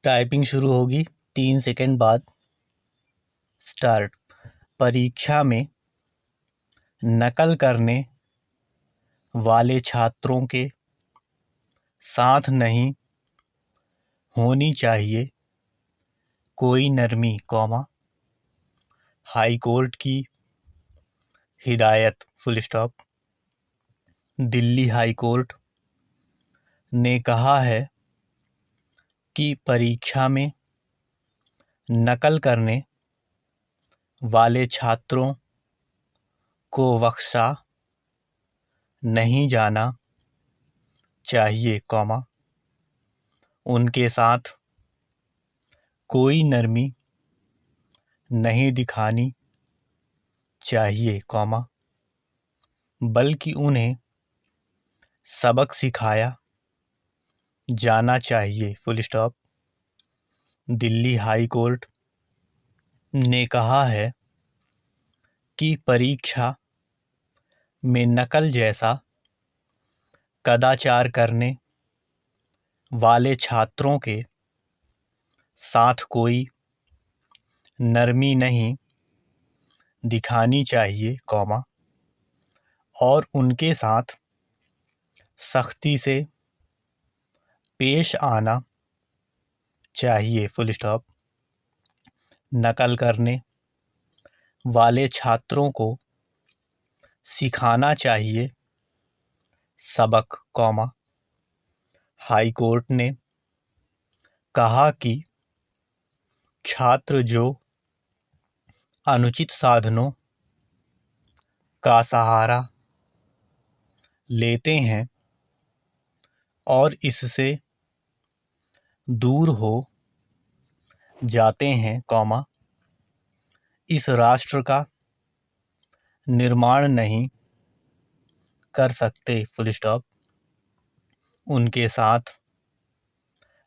Typing शुरू होगी 3 second बाद। स्टार्ट। परीक्षा में नकल करने वाले छात्रों के साथ नहीं होनी चाहिए कोई नरमी, हाई कोर्ट की हिदायत, full stop. Delhi high court ने कहा है कि परीक्षा में नकल करने वाले छात्रों को बख्शा नहीं जाना चाहिए, उनके साथ कोई नरमी नहीं दिखानी चाहिए, बल्कि उन्हें सबक सिखाया जाना चाहिए, full stop. Delhi high court ने कहा है कि परीक्षा में नकल जैसा कदाचार करने वाले छात्रों के साथ कोई नरमी नहीं दिखानी चाहिए, और उनके साथ सख्ती से पेश आना चाहिए, फुल स्टॉप। नकल करने वाले छात्रों को सिखाना चाहिए सबक, हाई कोर्ट ने कहा कि छात्र जो अनुचित साधनों का सहारा लेते हैं और इससे दूर हो जाते हैं, इस राष्ट्र का निर्माण नहीं कर सकते, फुल स्टॉप। उनके साथ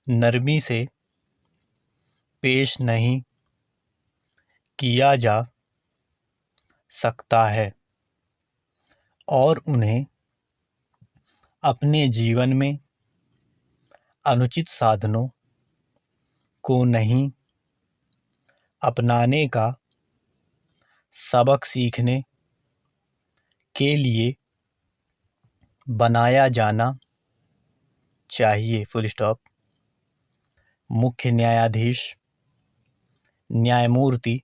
नरमी से पेश नहीं किया जा सकता है और उन्हें अपने जीवन में अनुचित साधनों को नहीं अपनाने का सबक सीखने के लिए बनाया जाना चाहिए, फुल स्टॉप। मुख्य न्यायाधीश न्यायमूर्ति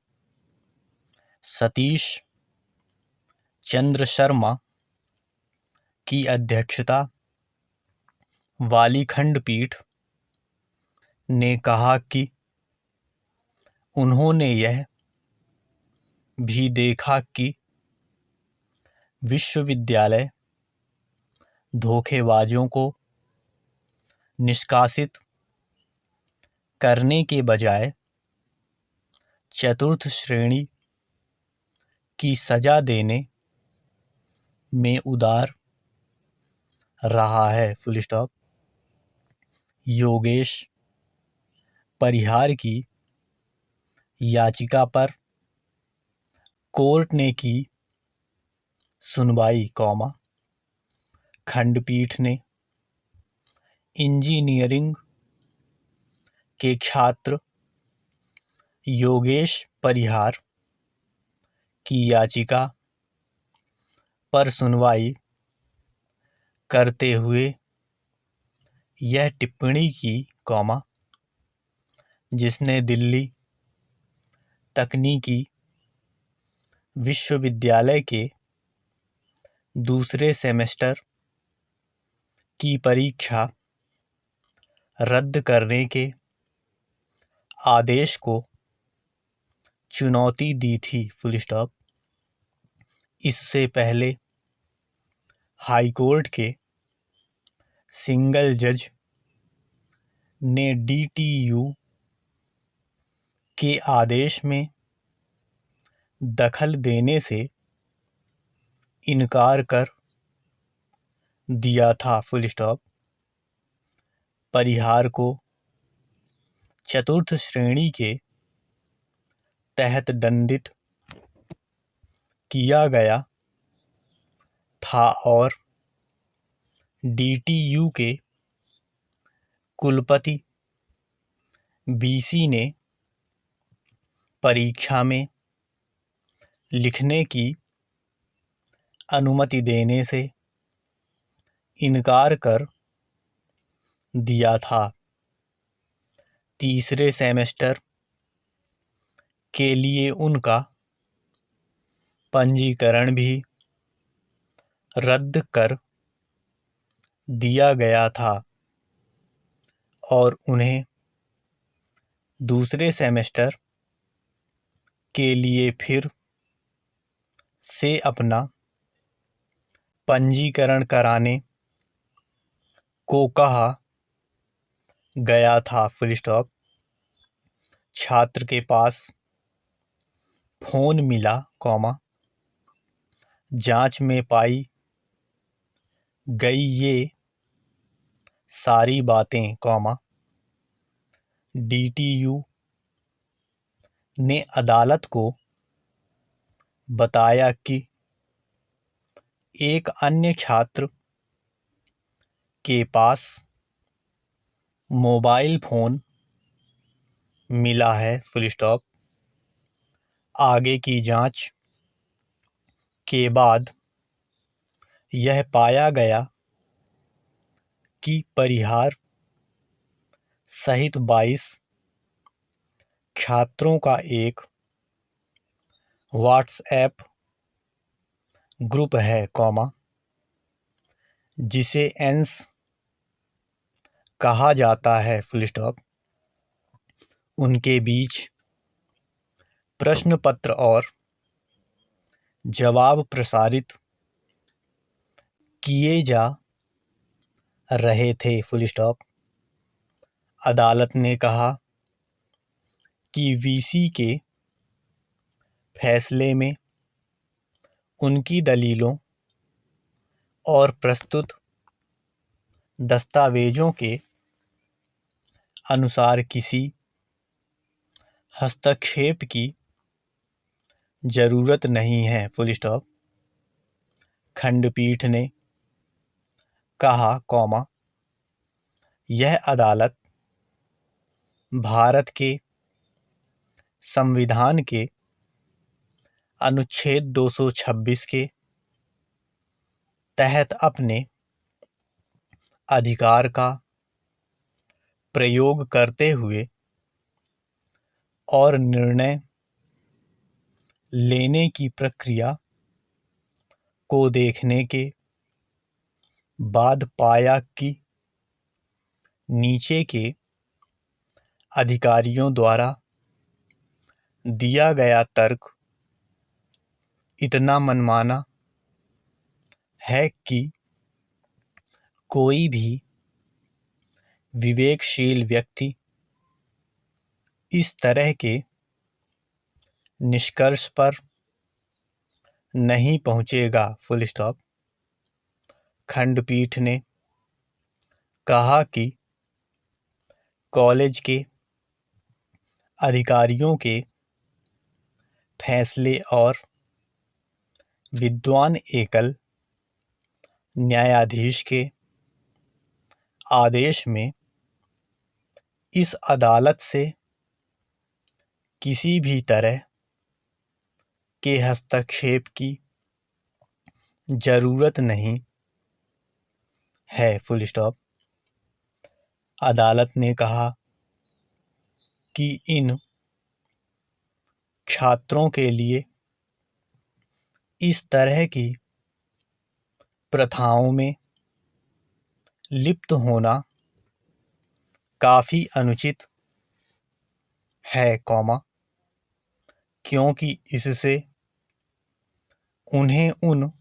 सतीश चंद्र शर्मा की अध्यक्षता वाली खंडपीठ ने कहा कि उन्होंने यह भी देखा कि विश्वविद्यालय धोखेबाजों को निष्कासित करने के बजाय चतुर्थ श्रेणी की सजा देने में उदार रहा है, फुल स्टॉप। योगेश परिहार की याचिका पर कोर्ट ने की सुनवाई, खंडपीठ ने इंजीनियरिंग के छात्र योगेश परिहार की याचिका पर सुनवाई करते हुए यह टिप्पणी की, जिसने दिल्ली तकनीकी विश्वविद्यालय के दूसरे सेमेस्टर की परीक्षा रद्द करने के आदेश को चुनौती दी थी, फुल स्टॉप। इससे पहले हाई कोर्ट के सिंगल जज ने DTU के आदेश में दखल देने से इनकार कर दिया था, फुल स्टॉप। परिहार को चतुर्थ श्रेणी के तहत दंडित किया गया था और DTU के कुलपति बीसी ने परीक्षा में लिखने की अनुमति देने से इनकार कर दिया था। तीसरे सेमेस्टर के लिए उनका पंजीकरण भी रद्द कर दिया गया था और उन्हें दूसरे सेमेस्टर के लिए फिर से अपना पंजीकरण कराने को कहा गया था। Full stop. छात्र के पास फोन मिला, जांच में पाई गई ये सारी बातें, डीटीयू ने अदालत को बताया कि एक अन्य छात्र के पास मोबाइल फोन मिला है। Full stop. आगे की जांच के बाद यह पाया गया कि परिहार सहित 22 छात्रों का एक व्हाट्सएप ग्रुप है, जिसे एंस कहा जाता है। Full stop. उनके बीच प्रश्न पत्र और जवाब प्रसारित किए जा रहे थे। Full stop. अदालत ने कहा कि वीसी के फैसले में उनकी दलीलों और प्रस्तुत दस्तावेजों के अनुसार किसी हस्तक्षेप की जरूरत नहीं है। Full stop. खंडपीठ ने कहा, यह अदालत भारत के संविधान के अनुच्छेद 226 के तहत अपने अधिकार का प्रयोग करते हुए और निर्णय लेने की प्रक्रिया को देखने के बाद पाया कि नीचे के अधिकारियों द्वारा दिया गया तर्क इतना मनमाना है कि कोई भी विवेकशील व्यक्ति इस तरह के निष्कर्ष पर नहीं पहुंचेगा। Full stop. खंडपीठ ने कहा कि कॉलेज के अधिकारियों के फैसले और विद्वान एकल न्यायाधीश के आदेश में इस अदालत से किसी भी तरह के हस्तक्षेप की जरूरत नहीं है। Full stop. अदालत ने कहा कि इन छात्रों के लिए इस तरह की प्रथाओं में लिप्त होना काफी अनुचित है, क्योंकि इससे उन्हें उन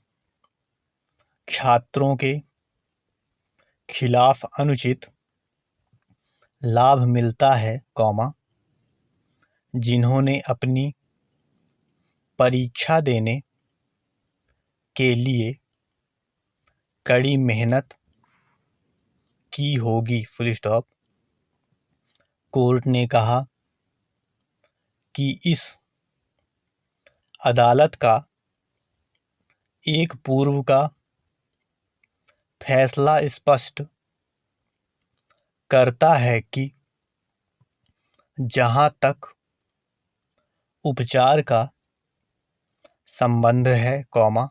छात्रों के खिलाफ अनुचित लाभ मिलता है, जिन्होंने अपनी परीक्षा देने के लिए कड़ी मेहनत की होगी। Full stop. कोर्ट ने कहा कि इस अदालत का एक पूर्व का फैसला स्पष्ट करता है कि जहाँ तक उपचार का संबंध है, कॉमा,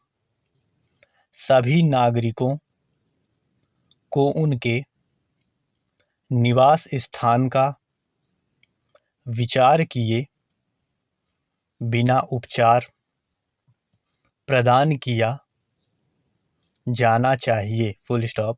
सभी नागरिकों को उनके निवास स्थान का विचार किए बिना उपचार प्रदान किया जाना चाहिए, फुल स्टॉप।